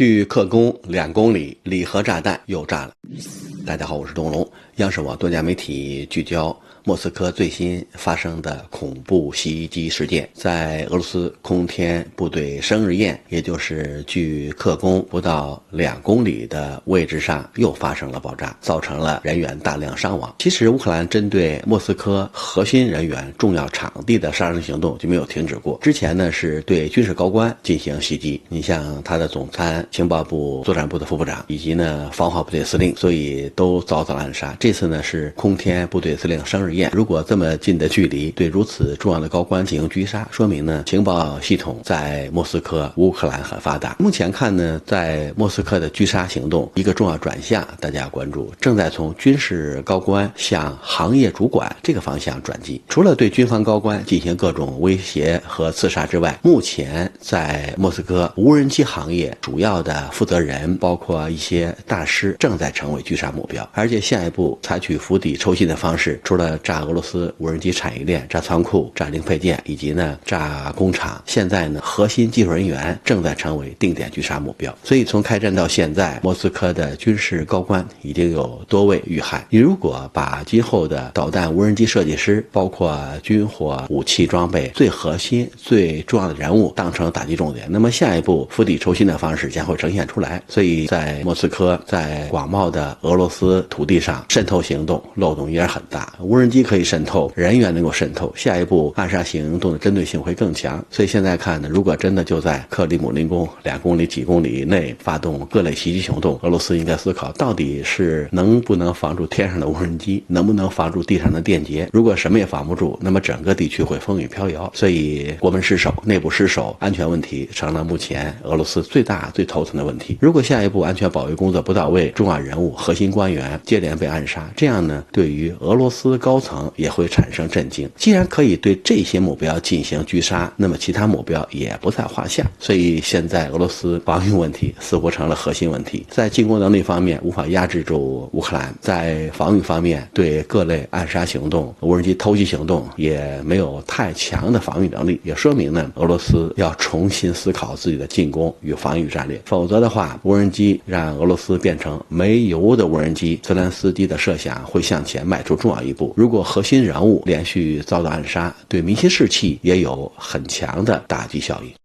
距克宫2公里，里核炸弹又炸了。大家好，我是东龙。央视网多家媒体聚焦莫斯科最新发生的恐怖袭击事件，在俄罗斯空天部队生日宴，也就是距克宫不到2公里的位置上又发生了爆炸，造成了人员大量伤亡。其实乌克兰针对莫斯科核心人员重要场地的杀伤行动就没有停止过。之前呢是对军事高官进行袭击，你像他的总参、情报部、作战部的副部长，以及呢防化部队司令，所以都遭到暗杀。这次呢是空天部队司令生日宴，如果这么近的距离对如此重要的高官进行狙杀，说明呢情报系统在莫斯科乌克兰很发达。目前看呢，在莫斯科的狙杀行动一个重要转向，大家关注正在从军事高官向行业主管这个方向转机。除了对军方高官进行各种威胁和刺杀之外，目前在莫斯科无人机行业主要的负责人，包括一些大师正在成为狙杀目标，而且下一步采取釜底抽薪的方式，除了炸俄罗斯无人机产业链、炸仓库、炸零配件，以及呢炸工厂，现在呢核心技术人员正在成为定点狙杀目标。所以从开战到现在，莫斯科的军事高官已经有多位遇害。你如果把今后的导弹无人机设计师，包括军火武器装备最核心最重要的人物当成打击重点，那么下一步釜底抽薪的方式将会呈现出来。所以在莫斯科，在广袤的俄罗斯土地上，渗透行动漏洞依然很大，无人机可以渗透，人员能够渗透，下一步暗杀行动的针对性会更强。所以现在看呢，如果真的就在克里姆林宫2公里几公里内发动各类袭击行动，俄罗斯应该思考到底是能不能防住天上的无人机，能不能防住地上的电劫。如果什么也防不住，那么整个地区会风雨飘摇。所以国门失守、内部失守、安全问题成了目前俄罗斯最大最头疼的问题。如果下一步安全保卫工作不到位，重要人物、核心官员接连被暗杀，这样呢对于俄罗斯高层也会产生震惊。既然可以对这些目标进行狙杀，那么其他目标也不在话下。所以现在俄罗斯防御问题似乎成了核心问题，在进攻能力方面无法压制住乌克兰，在防御方面对各类暗杀行动、无人机偷袭行动也没有太强的防御能力，也说明呢俄罗斯要重新思考自己的进攻与防御战略，否则的话，无人机让俄罗斯变成没油的无人机，泽连斯基的设想会向前迈出重要一步。如果核心人物连续遭到暗杀，对民心士气也有很强的打击效应。